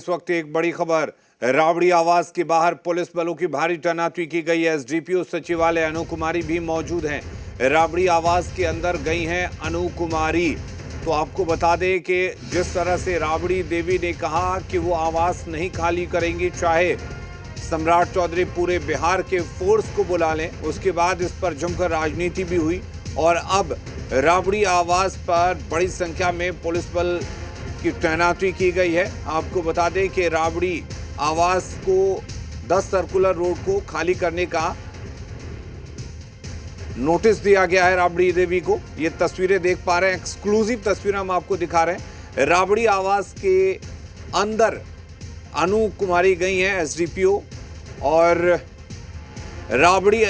इस वक्त एक बड़ी खबर। राबड़ी आवास के बाहर पुलिस बलों की भारी तैनाती की गई है। एसडीपीओ सचिवालय अनु कुमारी भी मौजूद हैं। राबड़ी आवास के अंदर गई हैं अनु कुमारी। तो आपको बता दें कि जिस तरह से राबड़ी देवी ने कहा कि वो आवास नहीं खाली करेंगी, चाहे सम्राट चौधरी पूरे बिहार के फोर्स को बुला लें। उसके बाद इस पर जमकर राजनीति भी हुई और अब राबड़ी आवास पर बड़ी संख्या में पुलिस बल की तैनाती की गई है। आपको बता दें कि राबड़ी आवास को 10 सर्कुलर रोड को खाली करने का नोटिस दिया गया है राबड़ी देवी को। ये तस्वीरें देख पा रहे हैं, एक्सक्लूसिव तस्वीरें हम आपको दिखा रहे हैं। राबड़ी आवास के अंदर अनु कुमारी गई हैं एसडीपीओ, और राबड़ी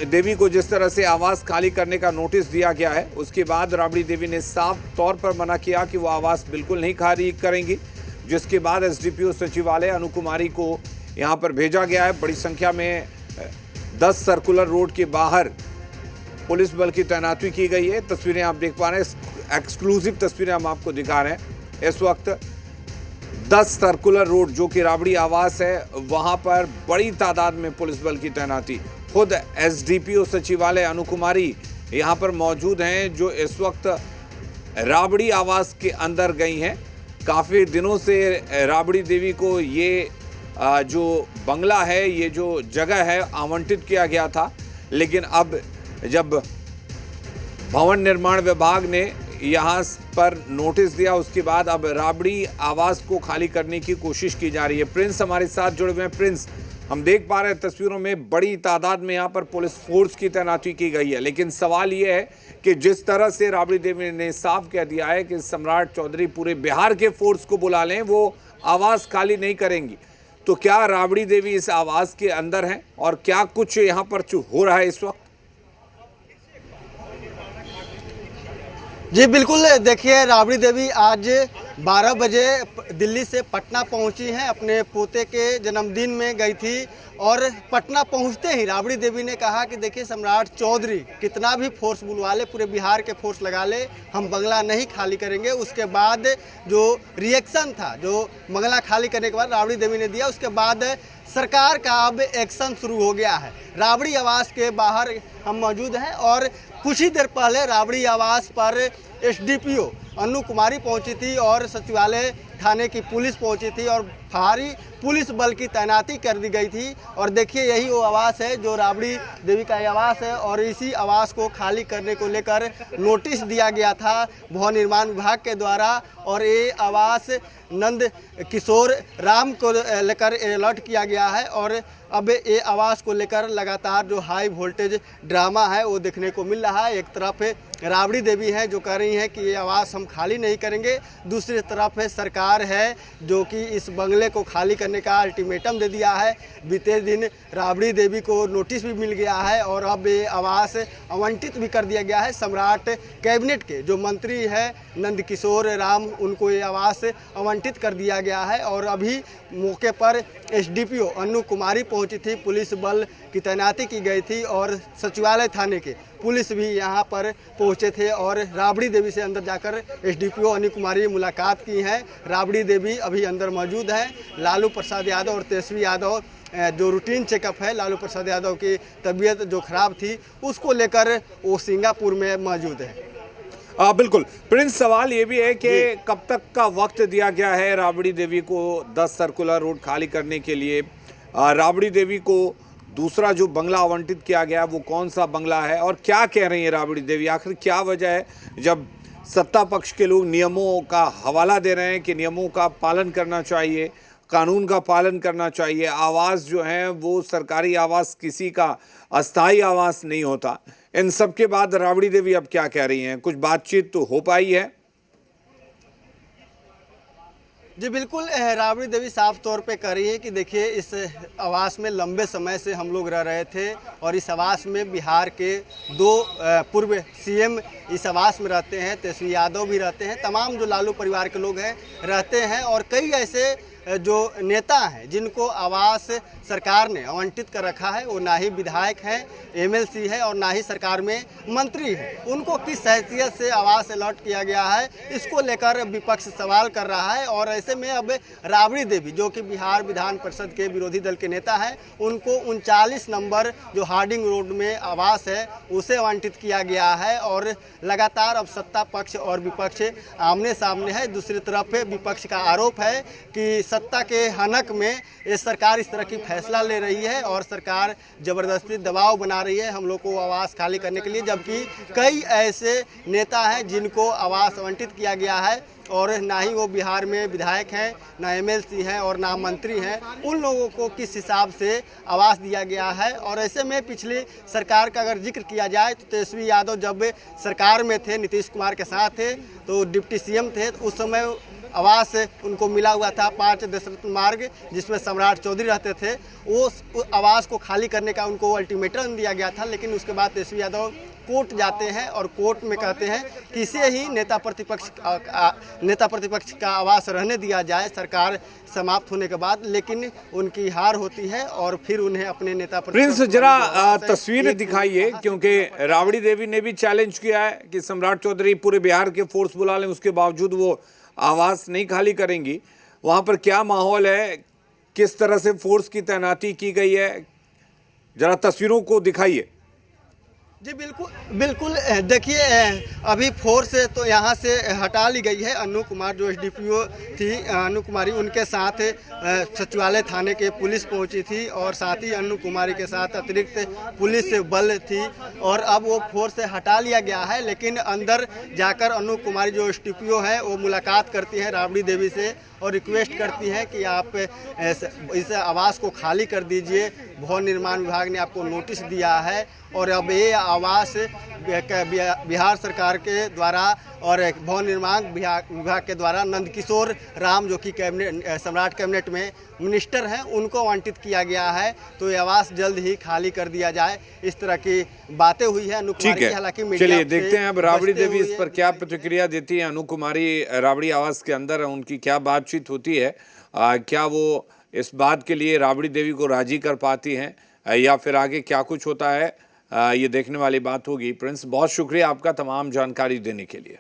देवी को जिस तरह से आवास खाली करने का नोटिस दिया गया है, उसके बाद राबड़ी देवी ने साफ तौर पर मना किया कि वो आवास बिल्कुल नहीं खाली करेंगी, जिसके बाद एसडीपीओ सचिवालय अनु कुमारी को यहां पर भेजा गया है। बड़ी संख्या में 10 सर्कुलर रोड के बाहर पुलिस बल की तैनाती की गई है। तस्वीरें आप देख पा रहे हैं, एक्सक्लूसिव तस्वीरें हम आपको दिखा रहे हैं। इस वक्त 10 सर्कुलर रोड जो कि राबड़ी आवास है, वहां पर बड़ी तादाद में पुलिस बल की तैनाती। खुद एसडीपीओ सचिवालय अनु कुमारी यहां पर मौजूद हैं, जो इस वक्त राबड़ी आवास के अंदर गई हैं। काफ़ी दिनों से राबड़ी देवी को ये जो बंगला है, ये जो जगह है, आवंटित किया गया था, लेकिन अब जब भवन निर्माण विभाग ने यहाँ पर नोटिस दिया, उसके बाद अब राबड़ी आवास को खाली करने की कोशिश की जा रही है। प्रिंस हमारे साथ जुड़े हुए हैं। प्रिंस, हम देख पा रहे हैं तस्वीरों में बड़ी तादाद में यहाँ पर पुलिस फोर्स की तैनाती की गई है, लेकिन सवाल ये है कि जिस तरह से राबड़ी देवी ने साफ कह दिया है कि सम्राट चौधरी पूरे बिहार के फोर्स को बुला लें, वो आवास खाली नहीं करेंगी, तो क्या राबड़ी देवी इस आवास के अंदर हैं और क्या कुछ यहाँ पर हो रहा है इस वक्त? जी बिल्कुल, देखिए राबड़ी देवी आज 12 बजे दिल्ली से पटना पहुंची हैं। अपने पोते के जन्मदिन में गई थी और पटना पहुंचते ही राबड़ी देवी ने कहा कि देखिए सम्राट चौधरी कितना भी फोर्स बुलवा ले, पूरे बिहार के फोर्स लगा ले, हम बंगला नहीं खाली करेंगे। उसके बाद जो रिएक्शन था, जो बंगला खाली करने के बाद राबड़ी देवी ने दिया, उसके बाद सरकार का अब एक्शन शुरू हो गया है। राबड़ी आवास के बाहर हम मौजूद हैं और कुछ ही देर पहले राबड़ी आवास पर एसडीपीओ अनु कुमारी पहुंची थी और सचिवालय थाने की पुलिस पहुंची थी और भारी पुलिस बल की तैनाती कर दी गई थी। और देखिए यही वो आवास है जो राबड़ी देवी का आवास है, और इसी आवास को खाली करने को लेकर नोटिस दिया गया था भवन निर्माण विभाग के द्वारा, और ये आवास नंद किशोर राम को लेकर अलर्ट किया गया है। और अब ये आवास को लेकर लगातार जो हाई वोल्टेज ड्रामा है वो देखने को मिल रहा है। एक तरफ राबड़ी देवी है जो कह रही हैं कि ये आवास हम खाली नहीं करेंगे, दूसरी तरफ है सरकार है जो कि इस बंगले को खाली करने का अल्टीमेटम दे दिया है। बीते दिन राबड़ी देवी को नोटिस भी मिल गया है और अब ये आवास आवंटित भी कर दिया गया है। सम्राट कैबिनेट के जो मंत्री है नंद किशोर राम, उनको ये आवास आवंटित कर दिया गया है। और अभी मौके पर एसडीपीओ अनु कुमारी पहुंची थी, पुलिस बल की तैनाती की गई थी और सचिवालय थाने के पुलिस भी यहां पर पहुंचे थे और राबड़ी देवी से अंदर जाकर एसडीपीओ अनु कुमारी मुलाकात की है। राबड़ी देवी अभी अंदर मौजूद हैं। लालू प्रसाद यादव और तेजस्वी यादव जो रूटीन चेकअप है, लालू प्रसाद यादव की तबीयत जो खराब थी उसको लेकर वो सिंगापुर में मौजूद है। बिल्कुल प्रिंस, सवाल ये भी है कि कब तक का वक्त दिया गया है राबड़ी देवी को 10 सर्कुलर रोड खाली करने के लिए? राबड़ी देवी को दूसरा जो बंगला आवंटित किया गया वो कौन सा बंगला है और क्या कह रही है राबड़ी देवी? आखिर क्या वजह है जब सत्ता पक्ष के लोग नियमों का हवाला दे रहे हैं कि नियमों का पालन करना चाहिए, कानून का पालन करना चाहिए, आवास जो है वो सरकारी आवास किसी का अस्थाई आवास नहीं होता, इन सब के बाद राबड़ी देवी अब क्या कह रही हैं? कुछ बातचीत तो हो पाई है? जी बिल्कुल, राबड़ी देवी साफ तौर पे कह रही है कि देखिए इस आवास में लंबे समय से हम लोग रह रहे थे और इस आवास में बिहार के 2 पूर्व सीएम इस आवास में रहते हैं, तेजस्वी यादव भी रहते हैं, तमाम जो लालू परिवार के लोग हैं रहते हैं और कई ऐसे जो नेता हैं जिनको आवास सरकार ने आवंटित कर रखा है, वो ना ही विधायक हैं, एमएलसी है और ना ही सरकार में मंत्री है, उनको किस हैसियत से आवास अलॉट किया गया है, इसको लेकर विपक्ष सवाल कर रहा है। और ऐसे में अब राबड़ी देवी जो कि बिहार विधान परिषद के विरोधी दल के नेता हैं, उनको 39 नंबर जो हार्डिंग रोड में आवास है उसे आवंटित किया गया है। और लगातार अब सत्ता पक्ष और विपक्ष आमने सामने है। दूसरी तरफ विपक्ष का आरोप है कि सत्ता के हनक में ये सरकार इस तरह की फैसला ले रही है और सरकार ज़बरदस्ती दबाव बना रही है हम लोग को आवास खाली करने के लिए, जबकि कई ऐसे नेता हैं जिनको आवास आवंटित किया गया है और ना ही वो बिहार में विधायक हैं, ना एमएलसी हैं और ना मंत्री हैं। उन लोगों को किस हिसाब से आवास दिया गया है। और ऐसे में पिछली सरकार का अगर जिक्र किया जाए तो तेजस्वी यादव जब सरकार में थे, नीतीश कुमार के साथ थे, तो डिप्टी सीएम थे, तो उस समय आवास उनको मिला हुआ था 5 दशरथ मार्ग, जिसमें सम्राट चौधरी रहते थे। वो आवास को खाली करने का उनको अल्टीमेटम दिया गया था, लेकिन उसके बाद तेजस्वी यादव कोर्ट जाते हैं और कोर्ट में कहते हैं कि इसे ही नेता प्रतिपक्ष का आवास रहने दिया जाए सरकार समाप्त होने के बाद, लेकिन उनकी हार होती है और फिर उन्हें अपने नेता प्रिंस जरा तस्वीर दिखाइए, क्योंकि राबड़ी देवी ने भी चैलेंज किया है कि सम्राट चौधरी पूरे बिहार के फोर्स बुला लें, उसके बावजूद वो आवास नहीं खाली करेंगी। वहां पर क्या माहौल है, किस तरह से फोर्स की तैनाती की गई है, जरा तस्वीरों को दिखाइए। जी बिल्कुल देखिए, अभी फोर्स तो यहाँ से हटा ली गई है। अनु कुमार जो एसडीपीओ थी, अनु कुमारी, उनके साथ सचिवालय थाने के पुलिस पहुँची थी और साथ ही अनु कुमारी के साथ अतिरिक्त पुलिस बल थी और अब वो फोर्स से हटा लिया गया है। लेकिन अंदर जाकर अनु कुमारी जो एसडीपीओ है वो मुलाकात करती है राबड़ी देवी से और रिक्वेस्ट करती है कि आप इस आवास को खाली कर दीजिए। भवन निर्माण विभाग ने आपको नोटिस दिया है और अब ये आवास बिहार सरकार के द्वारा और भवन निर्माण विभाग के द्वारा नंदकिशोर राम जो कि सम्राट कैबिनेट में मिनिस्टर हैं, उनको आवंटित किया गया है। तो ये आवास जल्द ही खाली कर दिया जाए, इस तरह की बातें हुई है अनु कुमारी की। हालांकि चलिए देखते हैं अब राबड़ी देवी इस पर क्या प्रतिक्रिया देती है। अनु कुमारी राबड़ी आवास के अंदर उनकी क्या बातचीत होती है, क्या वो इस बात के लिए राबड़ी देवी को राजी कर पाती हैं या फिर आगे क्या कुछ होता है, ये देखने वाली बात होगी। प्रिंस, बहुत शुक्रिया आपका तमाम जानकारी देने के लिए।